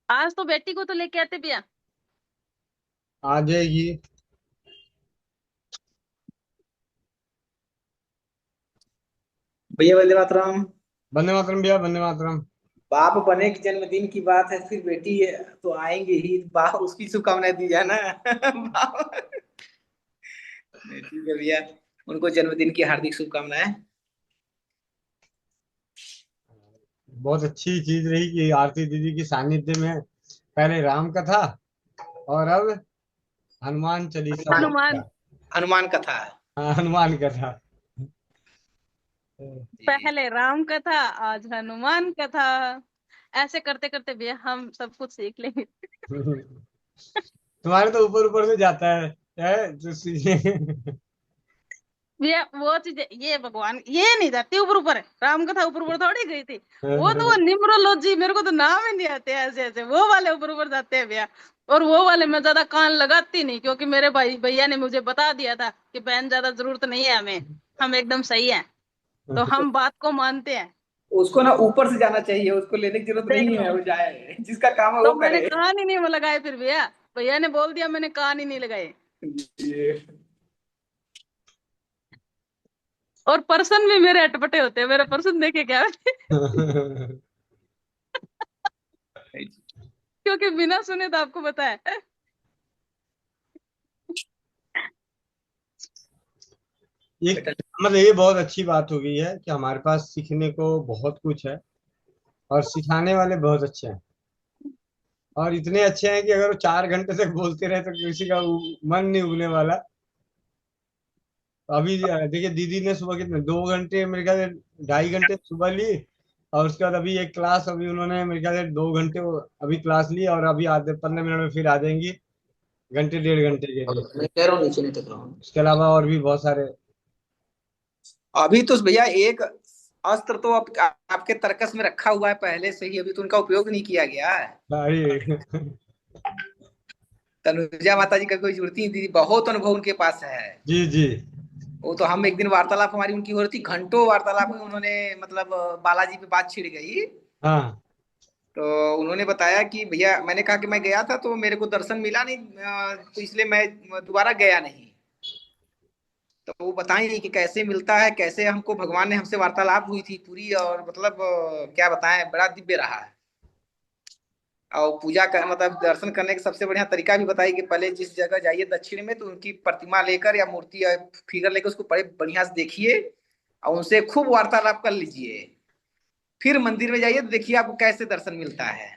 आज तो बेटी को तो लेके आते भैया। आ जाएगी। भैया वंदे मातरम। वंदे मातरम भैया, वंदे मातरम। बाप बने के जन्मदिन की बात है, फिर बेटी है, तो आएंगे ही। बाप उसकी शुभकामनाएं दी जाए ना। बाप। नहीं, ठीक है भैया। उनको जन्मदिन की हार्दिक शुभकामनाएं। बहुत अच्छी चीज रही कि आरती दीदी की सानिध्य में पहले राम कथा और अब हनुमान चालीसा हनुमान। पाठ हनुमान। का। हनुमान कथा। हाँ, हनुमान कथा। जी। पहले राम कथा, आज हनुमान कथा। ऐसे करते करते भैया हम सब कुछ सीख लेंगे। तुम्हारे तो ऊपर ऊपर से जाता है तो भैया वो चीज, ये भगवान ये नहीं जाती ऊपर ऊपर, राम कथा ऊपर ऊपर थोड़ी गई थी। वो निम्रोलॉजी, मेरे को तो नाम ही नहीं आते ऐसे ऐसे, वो वाले ऊपर ऊपर जाते हैं भैया। और वो वाले मैं ज्यादा कान लगाती नहीं, क्योंकि मेरे भाई भैया ने मुझे बता दिया था कि बहन ज्यादा जरूरत नहीं है हमें, हम एकदम सही है। तो हम बात को मानते हैं। उसको ना ऊपर से जाना चाहिए, उसको लेने की जरूरत देख नहीं लो, है, वो जाए जिसका काम है तो वो मैंने करे। कान ही नहीं वो लगाए फिर भैया। भैया ने बोल दिया, मैंने कान ही नहीं लगाए। ये। और पर्सन भी मेरे अटपटे होते हैं, मेरे पर्सन देखे क्या। क्योंकि बिना सुने तो आपको पता है। एक मतलब ये बहुत अच्छी बात हो गई है कि हमारे पास सीखने को बहुत कुछ है और सिखाने वाले बहुत अच्छे हैं। और इतने अच्छे हैं कि अगर वो 4 घंटे तक बोलते रहे तो किसी का मन नहीं उगने वाला। तो अभी देखिए दीदी ने सुबह कितने 2 घंटे मेरे ख्याल से 2.5 घंटे सुबह ली। और उसके बाद अभी एक क्लास अभी उन्होंने मेरे ख्याल से 2 घंटे अभी क्लास ली और अभी आधे 15 मिनट में फिर आ जाएंगी घंटे 1.5 घंटे के लिए। मैं कह रहा हूँ नीचे नहीं टकराऊं। उसके अलावा और भी बहुत सारे। अभी तो भैया एक अस्त्र तो आपके तर्कस में रखा हुआ है पहले से ही, अभी तो उनका उपयोग नहीं किया गया है। भाई। तनुजा माता जी का कोई जरूरत नहीं थी, बहुत अनुभव उनके पास है। जी जी। वो तो हम एक दिन वार्तालाप हमारी उनकी हो रही थी, घंटों वार्तालाप में उन्होंने मतलब बालाजी पे बात छिड़ गई। हाँ। तो उन्होंने बताया कि भैया, मैंने कहा कि मैं गया था तो मेरे को दर्शन मिला नहीं, तो इसलिए मैं दोबारा गया नहीं। तो वो बताएं कि कैसे मिलता है, कैसे हमको भगवान ने हमसे वार्तालाप हुई थी पूरी, और मतलब क्या बताएं, बड़ा दिव्य रहा है। और पूजा का मतलब दर्शन करने का सबसे बढ़िया तरीका भी बताइए कि पहले जिस जगह जाइए दक्षिण में, तो उनकी प्रतिमा लेकर या मूर्ति या फिगर लेकर उसको बड़े बढ़िया से देखिए और उनसे खूब वार्तालाप कर लीजिए। फिर मंदिर में जाइए तो देखिए आपको कैसे दर्शन मिलता है।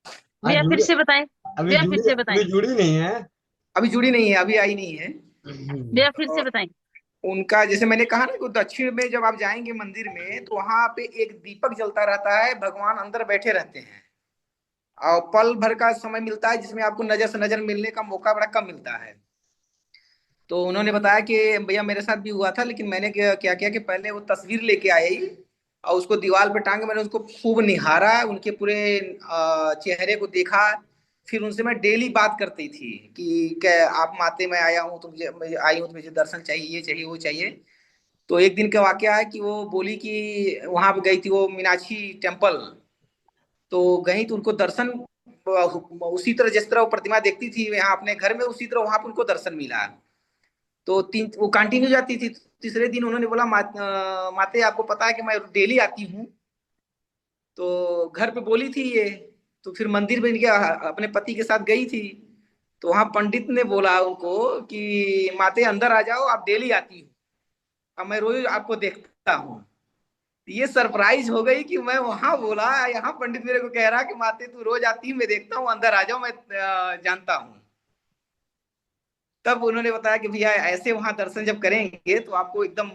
हाँ भैया फिर जुड़ी। से बताएं। अभी भैया फिर जुड़ी से बताएं। अभी जुड़ी नहीं है। अभी जुड़ी नहीं है, अभी आई नहीं है। भैया फिर से तो बताएं। उनका जैसे मैंने कहा ना कि दक्षिण में जब आप जाएंगे मंदिर में, तो वहां पे एक दीपक जलता रहता है, भगवान अंदर बैठे रहते हैं। और पल भर का समय मिलता है जिसमें आपको नजर से नजर मिलने का मौका बड़ा कम मिलता है। तो उन्होंने बताया कि भैया मेरे साथ भी हुआ था, लेकिन मैंने क्या क्या किया कि पहले वो तस्वीर लेके आई और उसको दीवार पे टांगे, मैंने उसको खूब निहारा, उनके पूरे चेहरे को देखा। फिर उनसे मैं डेली बात करती थी कि क्या आप माते, मैं आया हूँ, तो मुझे आई हूँ तो मुझे दर्शन चाहिए, ये चाहिए वो चाहिए। तो एक दिन का वाकया है कि वो बोली कि वहां पे गई थी वो मीनाक्षी टेम्पल। तो गई तो उनको दर्शन उसी तरह जिस तरह वो प्रतिमा देखती थी यहाँ अपने घर में, उसी तरह वहां पे उनको दर्शन मिला। तो तीन वो कंटिन्यू जाती थी। तीसरे दिन उन्होंने बोला, माते आपको पता है कि मैं डेली आती हूँ। तो घर पे बोली थी ये। तो फिर मंदिर में इनके अपने पति के साथ गई थी। तो वहां पंडित ने बोला उनको कि माते अंदर आ जाओ, आप डेली आती हो, अब मैं रोज आपको देखता हूँ। ये सरप्राइज हो गई कि मैं वहां बोला, यहाँ पंडित मेरे को कह रहा कि माते तू रोज आती है, मैं देखता हूँ, अंदर आ जाओ, मैं जानता हूँ। तब उन्होंने बताया कि भैया ऐसे वहां दर्शन जब करेंगे तो आपको एकदम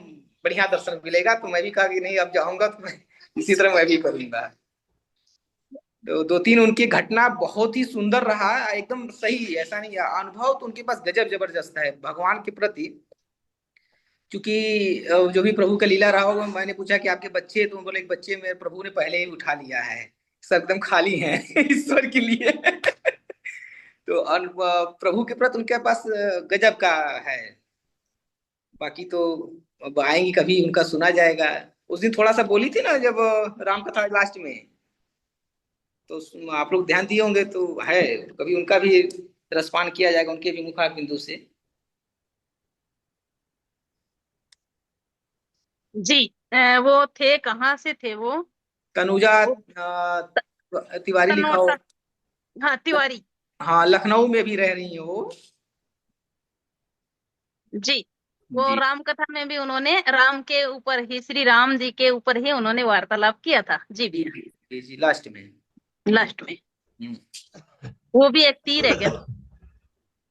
बढ़िया दर्शन मिलेगा। तो मैं भी कहा कि नहीं, अब जाऊंगा तो मैं इसी तरह मैं भी करूंगा। तो दो तीन उनकी घटना बहुत ही सुंदर रहा, एकदम सही, ऐसा नहीं है। अनुभव तो उनके पास गजब जबरदस्त है भगवान के प्रति। क्योंकि जो भी प्रभु का लीला रहा होगा, मैंने पूछा कि आपके बच्चे, तो बोले एक बच्चे मेरे प्रभु ने पहले ही उठा लिया है, सब एकदम खाली हैं ईश्वर के लिए। तो प्रभु के प्रति उनके पास गजब का है। बाकी तो अब आएंगी कभी, उनका सुना जाएगा। उस दिन थोड़ा सा बोली थी ना जब राम कथा लास्ट में, तो आप लोग ध्यान दिए होंगे तो है, कभी उनका भी रसपान किया जाएगा, उनके भी मुखार बिंदु से। जी। वो थे, कहाँ से थे वो? तनुजा वो तिवारी लिखा हो। तनोटा। हाँ, तिवारी। हाँ, लखनऊ में भी रह रही है वो। जी। वो जी राम कथा में भी उन्होंने राम के ऊपर ही, श्री राम जी के ऊपर ही उन्होंने वार्तालाप किया था। जी जी भैया। जी जी जी, लास्ट में। लास्ट में। हम्म। वो भी एक तीर है क्या?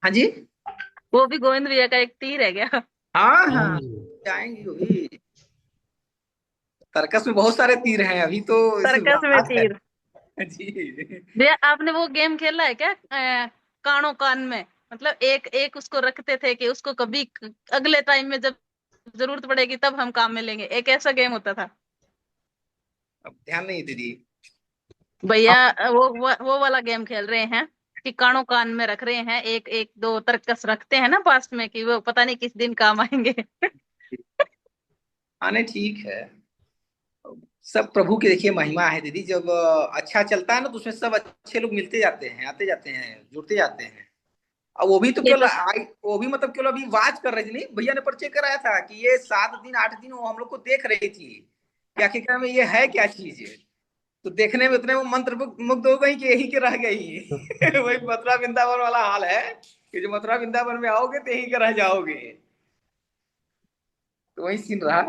हाँ जी। वो भी गोविंद भैया का एक तीर है क्या? हाँ हाँ हाँ, जी। जाएंगे वो भी। सर्कस में बहुत सारे तीर हैं, अभी तो इसे सर्कस में बात तीर। कर। जी। भैया, आपने वो गेम खेला है क्या? कानो कान में, मतलब एक एक उसको रखते थे कि उसको कभी अगले टाइम में जब जरूरत पड़ेगी तब हम काम में लेंगे, एक ऐसा गेम होता था। अब ध्यान नहीं दीदी। भैया, वो वाला गेम खेल रहे हैं कि कानो कान में रख रहे हैं, एक एक दो तरकस रखते हैं ना पास में, कि वो पता नहीं किस दिन काम आएंगे। आने ठीक है। सब प्रभु की देखिए महिमा है दीदी, जब अच्छा चलता है ना तो उसमें सब अच्छे लोग मिलते जाते हैं, आते जाते हैं, जुड़ते जाते हैं। अब वो भी तो ये केवल तो वो भी मतलब केवल अभी वाच कर रही थी, नहीं भैया ने परिचय कराया था कि ये 7 दिन 8 दिन वो हम लोग को देख रही थी कि आखिरकार में ये है क्या चीज है। तो देखने में उतने वो मंत्र मुग्ध हो गई कि यही के रह गई। वही मथुरा वृंदावन वाला हाल है कि जो मथुरा वृंदावन में आओगे तो यही के रह जाओगे। तो वही सीन रहा।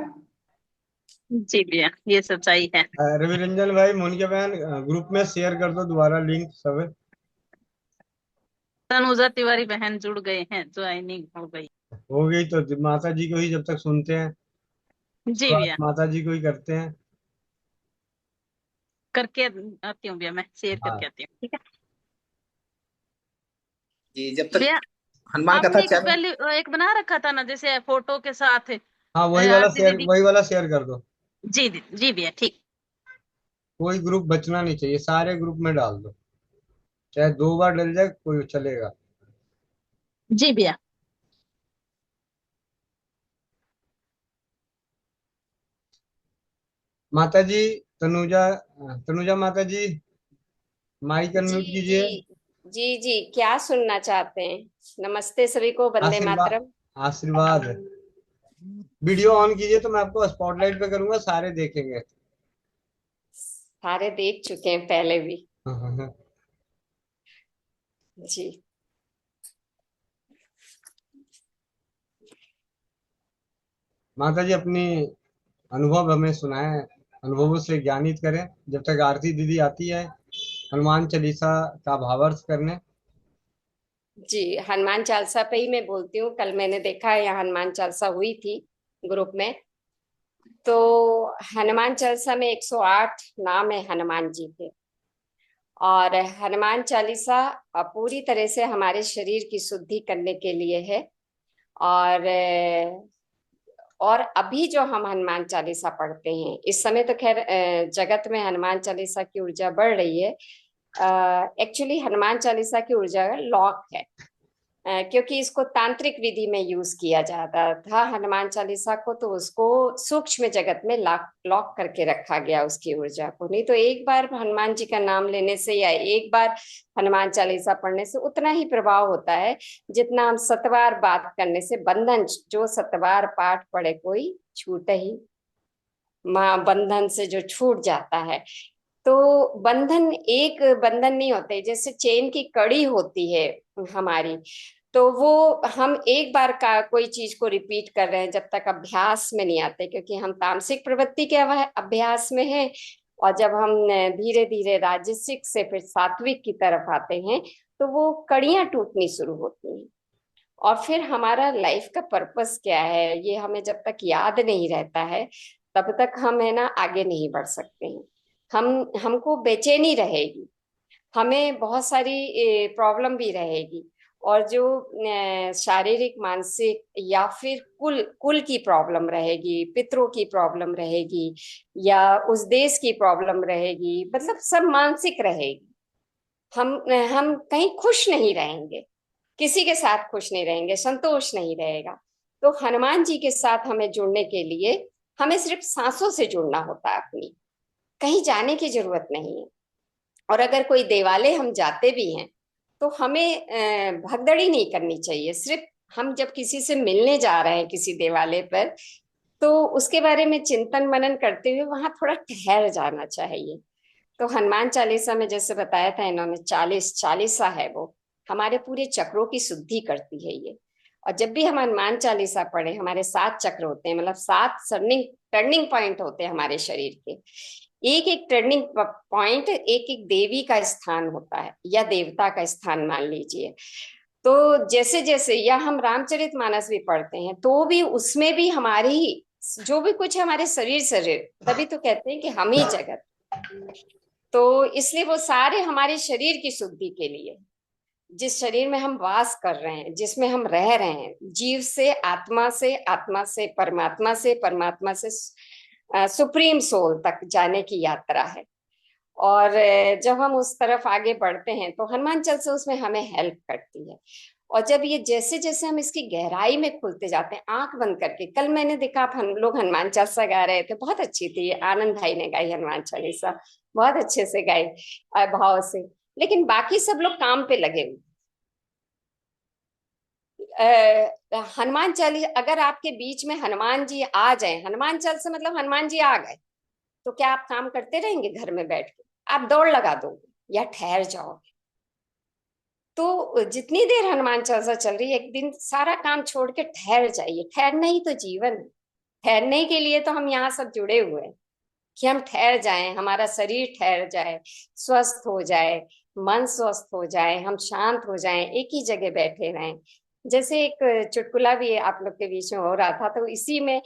जी भैया, ये सच्चाई है। रवि रंजन भाई, मोनिका बहन, ग्रुप में शेयर कर दो दोबारा लिंक सब। तनुजा तिवारी बहन जुड़ गए हैं, ज्वाइनिंग हो गई। हो गई तो माता जी को ही जब तक सुनते हैं, जी बात भैया, माता जी को ही करते हैं। करके आती हूँ भैया, मैं शेयर करके हाँ आती हूँ, ठीक है जी, जब तक भैया। हनुमान कथा आपने एक चले। पहले एक बना रखा था ना, जैसे फोटो के साथ हाँ, आरती दीदी। वही वाला शेयर कर दो। जी जी भैया, ठीक। कोई ग्रुप बचना नहीं चाहिए, सारे ग्रुप में डाल दो, चाहे 2 बार डल जाए कोई चलेगा। जी भैया। माता जी, तनुजा, तनुजा माता जी, माइक जी अनम्यूट कीजिए। जी जी जी, क्या सुनना चाहते हैं? नमस्ते सभी को, वंदे आशीर्वाद, मातरम। आशीर्वाद। वीडियो ऑन कीजिए तो मैं आपको स्पॉटलाइट पे करूंगा, सारे देखेंगे। सारे देख चुके हैं पहले भी। जी। माता जी, अपनी अनुभव हमें सुनाएं, अनुभवों से ज्ञानित करें। जब तक आरती दीदी आती है, हनुमान चालीसा का भावार्थ करने। जी, हनुमान चालीसा पे ही मैं बोलती हूँ। कल मैंने देखा है यहाँ हनुमान चालीसा हुई थी ग्रुप में। तो हनुमान चालीसा में 108 नाम है हनुमान जी के। और हनुमान चालीसा पूरी तरह से हमारे शरीर की शुद्धि करने के लिए है। और और अभी जो हम हनुमान चालीसा पढ़ते हैं इस समय, तो खैर जगत में हनुमान चालीसा की ऊर्जा बढ़ रही है। एक्चुअली हनुमान चालीसा की ऊर्जा लॉक है। क्योंकि इसको तांत्रिक विधि में यूज किया जाता था हनुमान चालीसा को, तो उसको सूक्ष्म जगत में लॉक लॉक करके रखा गया उसकी ऊर्जा को। नहीं तो एक बार हनुमान जी का नाम लेने से या एक बार हनुमान चालीसा पढ़ने से उतना ही प्रभाव होता है जितना हम 7 बार बात करने से। बंधन जो 7 बार पाठ पढ़े कोई छूट ही, माँ बंधन से जो छूट जाता है। तो बंधन एक बंधन नहीं होते, जैसे चेन की कड़ी होती है हमारी। तो वो हम एक बार का कोई चीज को रिपीट कर रहे हैं जब तक अभ्यास में नहीं आते, क्योंकि हम तामसिक प्रवृत्ति के अभ्यास में हैं। और जब हम धीरे धीरे राजसिक से फिर सात्विक की तरफ आते हैं तो वो कड़ियां टूटनी शुरू होती हैं। और फिर हमारा लाइफ का पर्पस क्या है ये हमें जब तक याद नहीं रहता है तब तक हम है ना आगे नहीं बढ़ सकते हैं। हमको बेचैनी रहेगी, हमें बहुत सारी प्रॉब्लम भी रहेगी। और जो शारीरिक मानसिक या फिर कुल कुल की प्रॉब्लम रहेगी, पितरों की प्रॉब्लम रहेगी, या उस देश की प्रॉब्लम रहेगी, मतलब सब मानसिक रहेगी। हम कहीं खुश नहीं रहेंगे, किसी के साथ खुश नहीं रहेंगे, संतोष नहीं रहेगा। तो हनुमान जी के साथ हमें जुड़ने के लिए हमें सिर्फ सांसों से जुड़ना होता है अपनी, कहीं जाने की जरूरत नहीं है। और अगर कोई देवालय हम जाते भी हैं तो हमें भगदड़ी नहीं करनी चाहिए। सिर्फ हम जब किसी से मिलने जा रहे हैं किसी देवालय पर, तो उसके बारे में चिंतन मनन करते हुए वहां थोड़ा ठहर जाना चाहिए। तो हनुमान चालीसा में जैसे बताया था इन्होंने, 40 चालीसा है वो, हमारे पूरे चक्रों की शुद्धि करती है ये। और जब भी हम हनुमान चालीसा पढ़े, हमारे 7 चक्र होते हैं, मतलब 7 टर्निंग टर्निंग पॉइंट होते हैं हमारे शरीर के। एक एक टर्निंग पॉइंट एक एक देवी का स्थान होता है या देवता का स्थान मान लीजिए। तो जैसे जैसे, या हम रामचरितमानस भी पढ़ते हैं तो भी उसमें भी हमारी ही जो भी कुछ है हमारे शरीर शरीर, तभी तो कहते हैं कि हम ही जगत। तो इसलिए वो सारे हमारे शरीर की शुद्धि के लिए, जिस शरीर में हम वास कर रहे हैं, जिसमें हम रह रहे हैं, जीव से आत्मा से, आत्मा से परमात्मा से, परमात्मा से सुप्रीम सोल तक जाने की यात्रा है। और जब हम उस तरफ आगे बढ़ते हैं तो हनुमान चालीसा उसमें हमें हेल्प करती है। और जब ये जैसे जैसे हम इसकी गहराई में खुलते जाते हैं आंख बंद करके, कल मैंने देखा आप हम लोग हनुमान चालीसा गा रहे थे, बहुत अच्छी थी, आनंद भाई ने गाई हनुमान चालीसा, बहुत अच्छे से गाई भाव से। लेकिन बाकी सब लोग काम पे लगे हुए। हनुमान चालीसा, अगर आपके बीच में हनुमान जी आ जाए, हनुमान चालीसा मतलब हनुमान जी आ गए, तो क्या आप काम करते रहेंगे घर में बैठ के? आप दौड़ लगा दोगे या ठहर जाओगे? तो जितनी देर हनुमान चालीसा चल रही है, एक दिन सारा काम छोड़ के ठहर जाइए। ठहरना ही तो जीवन है। ठहरने के लिए तो हम यहाँ सब जुड़े हुए हैं कि हम ठहर जाएं, हमारा शरीर ठहर जाए, स्वस्थ हो जाए, मन स्वस्थ हो जाए, हम शांत हो जाएं, एक ही जगह बैठे रहें। जैसे एक चुटकुला भी आप लोग के बीच में हो रहा था, तो इसी में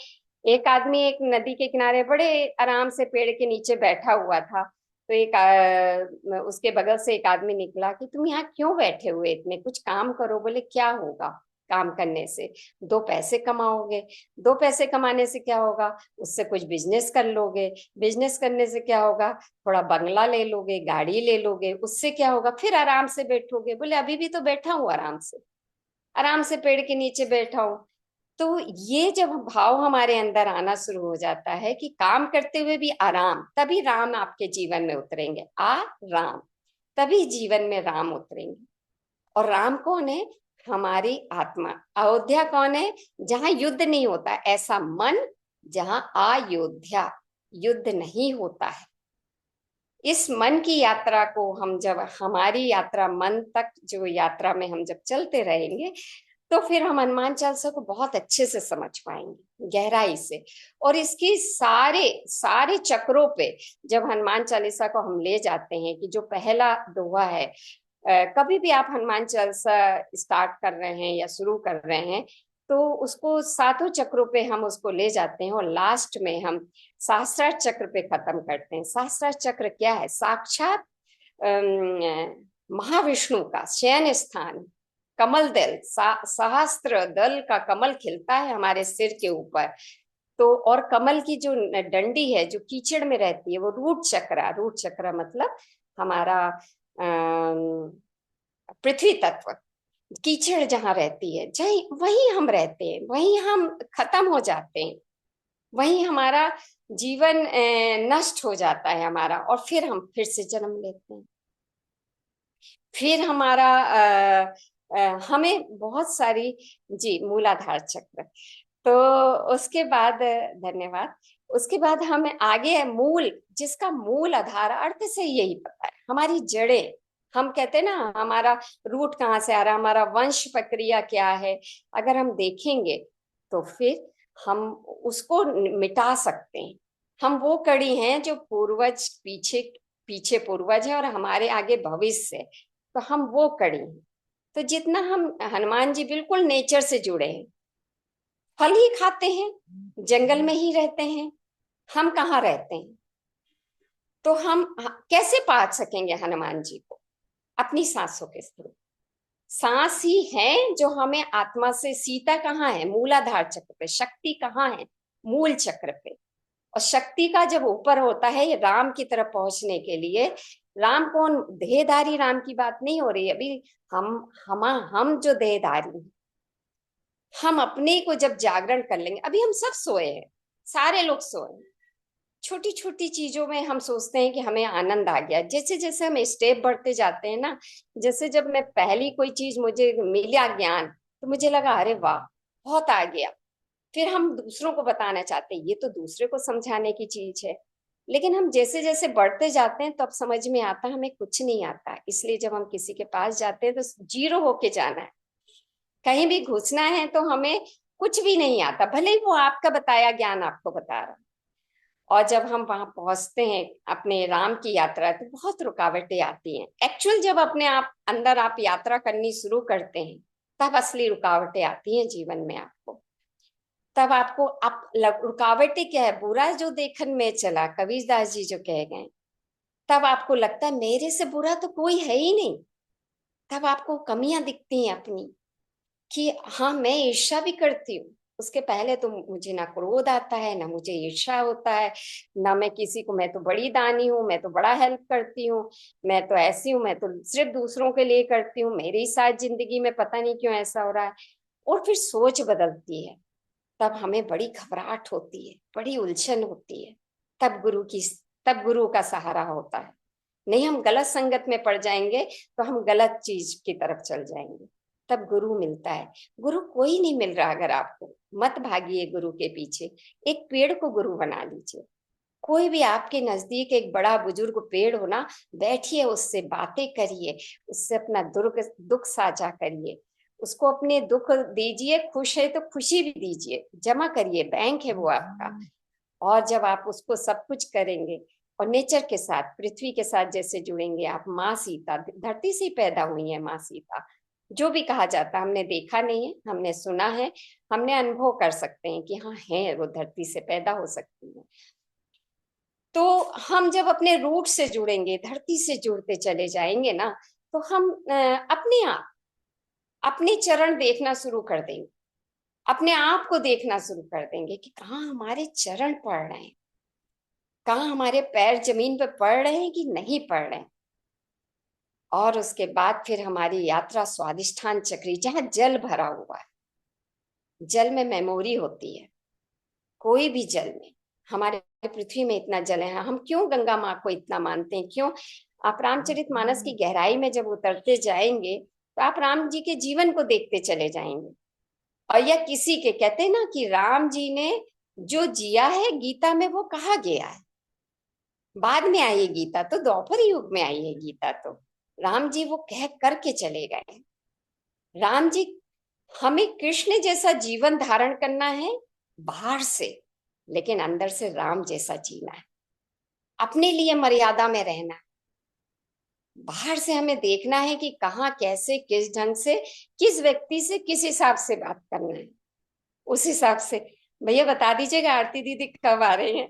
एक आदमी एक नदी के किनारे बड़े आराम से पेड़ के नीचे बैठा हुआ था। तो उसके बगल से एक आदमी निकला कि तुम यहाँ क्यों बैठे हुए, इतने कुछ काम करो। बोले क्या होगा काम करने से? 2 पैसे कमाओगे। 2 पैसे कमाने से क्या होगा? उससे कुछ बिजनेस कर लोगे। बिजनेस करने से क्या होगा? थोड़ा बंगला ले लोगे, गाड़ी ले लोगे। उससे क्या होगा? फिर आराम से बैठोगे। बोले अभी भी तो बैठा हूँ आराम से, आराम से पेड़ के नीचे बैठा हूँ। तो ये जब भाव हमारे अंदर आना शुरू हो जाता है कि काम करते हुए भी आराम, तभी राम आपके जीवन में उतरेंगे। राम, तभी जीवन में राम उतरेंगे। और राम कौन है? हमारी आत्मा। अयोध्या कौन है? जहां युद्ध नहीं होता, ऐसा मन जहां अयोध्या, युद्ध नहीं होता है। इस मन की यात्रा को हम जब, हमारी यात्रा मन तक जो यात्रा में हम जब चलते रहेंगे, तो फिर हम हनुमान चालीसा को बहुत अच्छे से समझ पाएंगे, गहराई से। और इसकी सारे सारे चक्रों पे जब हनुमान चालीसा को हम ले जाते हैं, कि जो पहला दोहा है, कभी भी आप हनुमान चालीसा स्टार्ट कर रहे हैं या शुरू कर रहे हैं, तो उसको 7 चक्रों पे हम उसको ले जाते हैं और लास्ट में हम सहस्त्रार चक्र पे खत्म करते हैं। सहस्त्रार चक्र क्या है? साक्षात महाविष्णु का शयन स्थान, कमल दल, सहस्त्र दल का कमल खिलता है हमारे सिर के ऊपर। तो और कमल की जो डंडी है जो कीचड़ में रहती है, वो रूट चक्र, रूट चक्र मतलब हमारा पृथ्वी तत्व, कीचड़ जहां रहती है, वहीं हम रहते हैं, वहीं हम खत्म हो जाते हैं, वहीं हमारा जीवन नष्ट हो जाता है हमारा, और फिर हम फिर से जन्म लेते हैं। फिर हमारा हमें बहुत सारी, जी, मूलाधार चक्र। तो उसके बाद, धन्यवाद, उसके बाद हमें आगे मूल, जिसका मूल आधार अर्थ से यही पता है, हमारी जड़ें। हम कहते हैं ना हमारा रूट कहाँ से आ रहा है, हमारा वंश प्रक्रिया क्या है, अगर हम देखेंगे तो फिर हम उसको मिटा सकते हैं। हम वो कड़ी हैं जो पूर्वज, पीछे पीछे पूर्वज है और हमारे आगे भविष्य है, तो हम वो कड़ी हैं। तो जितना हम, हनुमान जी बिल्कुल नेचर से जुड़े हैं, फल ही खाते हैं, जंगल में ही रहते हैं, हम कहाँ रहते हैं? तो हम कैसे पा सकेंगे हनुमान जी को? अपनी सांसों के थ्रू। सांस ही है जो हमें आत्मा से, सीता कहाँ है? मूलाधार चक्र पे। शक्ति कहाँ है? मूल चक्र पे। और शक्ति का जब ऊपर होता है, ये राम की तरफ पहुंचने के लिए, राम कौन? देहधारी राम की बात नहीं हो रही अभी। हम जो देहधारी हैं, हम अपने को जब जागरण कर लेंगे, अभी हम सब सोए हैं, सारे लोग सोए हैं, छोटी छोटी चीजों में हम सोचते हैं कि हमें आनंद आ गया। जैसे जैसे हम स्टेप बढ़ते जाते हैं ना, जैसे जब मैं पहली कोई चीज मुझे मिला ज्ञान, तो मुझे लगा अरे वाह बहुत आ गया। फिर हम दूसरों को बताना चाहते हैं, ये तो दूसरे को समझाने की चीज है। लेकिन हम जैसे जैसे बढ़ते जाते हैं तब समझ में आता है हमें कुछ नहीं आता। इसलिए जब हम किसी के पास जाते हैं तो जीरो होके जाना है। कहीं भी घुसना है तो हमें कुछ भी नहीं आता, भले ही वो आपका बताया ज्ञान आपको बता रहा। और जब हम वहां पहुंचते हैं अपने राम की यात्रा, तो बहुत रुकावटें आती हैं। एक्चुअल जब अपने आप अंदर आप यात्रा करनी शुरू करते हैं, तब असली रुकावटें आती हैं जीवन में आपको। तब आपको आप रुकावटें क्या है, बुरा जो देखन में चला, कबीरदास जी जो कह गए, तब आपको लगता है मेरे से बुरा तो कोई है ही नहीं। तब आपको कमियां दिखती हैं अपनी, कि हाँ मैं ईर्ष्या भी करती हूँ। उसके पहले तो मुझे ना क्रोध आता है, ना मुझे ईर्ष्या होता है, ना मैं किसी को, मैं तो बड़ी दानी हूँ, मैं तो बड़ा हेल्प करती हूँ, मैं तो ऐसी हूँ, मैं तो सिर्फ दूसरों के लिए करती हूँ, मेरी साथ जिंदगी में पता नहीं क्यों ऐसा हो रहा है। और फिर सोच बदलती है, तब हमें बड़ी घबराहट होती है, बड़ी उलझन होती है। तब गुरु का सहारा होता है। नहीं हम गलत संगत में पड़ जाएंगे तो हम गलत चीज की तरफ चल जाएंगे। तब गुरु मिलता है। गुरु कोई नहीं मिल रहा, अगर आपको मत भागिए गुरु के पीछे। एक पेड़ को गुरु बना लीजिए। कोई भी आपके नजदीक एक बड़ा बुजुर्ग पेड़ हो ना, बैठिए उससे बातें करिए, उससे अपना दुख दुख साझा करिए, उसको अपने दुख दीजिए, खुश है तो खुशी भी दीजिए, जमा करिए, बैंक है वो आपका। और जब आप उसको सब कुछ करेंगे और नेचर के साथ, पृथ्वी के साथ जैसे जुड़ेंगे आप, माँ सीता धरती से ही पैदा हुई है, माँ सीता जो भी कहा जाता है, हमने देखा नहीं है, हमने सुना है, हमने अनुभव कर सकते हैं कि हाँ है, वो धरती से पैदा हो सकती है। तो हम जब अपने रूट से जुड़ेंगे, धरती से जुड़ते चले जाएंगे ना, तो हम अपने आप अपने चरण देखना शुरू कर देंगे, अपने आप को देखना शुरू कर देंगे कि कहाँ हमारे चरण पड़ रहे हैं, कहाँ हमारे पैर जमीन पर पड़ रहे हैं कि नहीं पड़ रहे हैं। और उसके बाद फिर हमारी यात्रा स्वादिष्ठान चक्री, जहाँ जल भरा हुआ है, जल में मेमोरी होती है, कोई भी जल में। हमारे पृथ्वी में इतना जल है, हम क्यों गंगा माँ को इतना मानते हैं, क्यों? आप रामचरितमानस की गहराई में जब उतरते जाएंगे तो आप राम जी के जीवन को देखते चले जाएंगे। और या किसी के कहते हैं ना कि राम जी ने जो जिया है गीता में वो कहा गया है। बाद में आई है गीता, तो द्वापर युग में आई है गीता, तो राम जी वो कह करके चले गए। राम जी, हमें कृष्ण जैसा जीवन धारण करना है बाहर से, लेकिन अंदर से राम जैसा जीना है, अपने लिए मर्यादा में रहना है। बाहर से हमें देखना है कि कहाँ कैसे किस ढंग से किस व्यक्ति से किस हिसाब से बात करना है, उस हिसाब से। भैया बता दीजिएगा आरती दीदी कब आ रही हैं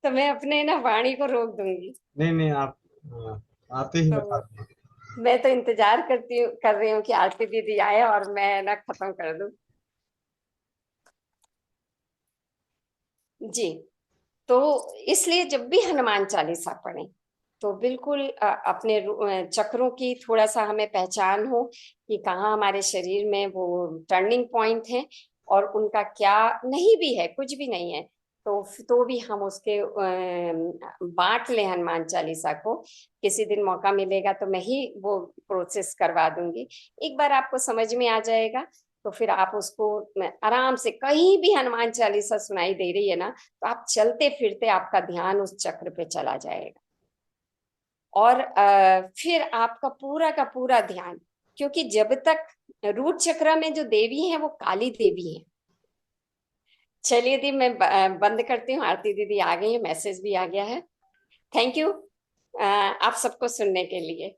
तो मैं अपने ना वाणी को रोक दूंगी। नहीं नहीं, आप आते ही बता तो दें। मैं तो इंतजार कर रही हूँ कि आरती दीदी आए और मैं ना खत्म कर दूं। जी। तो इसलिए जब भी हनुमान चालीसा पढ़ें तो बिल्कुल अपने चक्रों की थोड़ा सा हमें पहचान हो कि कहाँ हमारे शरीर में वो टर्निंग पॉइंट है, और उनका क्या नहीं भी है, कुछ भी नहीं है, तो भी हम उसके बांट लें हनुमान चालीसा को। किसी दिन मौका मिलेगा तो मैं ही वो प्रोसेस करवा दूंगी। एक बार आपको समझ में आ जाएगा तो फिर आप उसको आराम से, कहीं भी हनुमान चालीसा सुनाई दे रही है ना, तो आप चलते फिरते आपका ध्यान उस चक्र पे चला जाएगा। और फिर आपका पूरा का पूरा ध्यान, क्योंकि जब तक रूट चक्र में जो देवी है वो काली देवी है। चलिए दी, मैं बंद करती हूँ, आरती दीदी आ गई है, मैसेज भी आ गया है। थैंक यू आप सबको सुनने के लिए।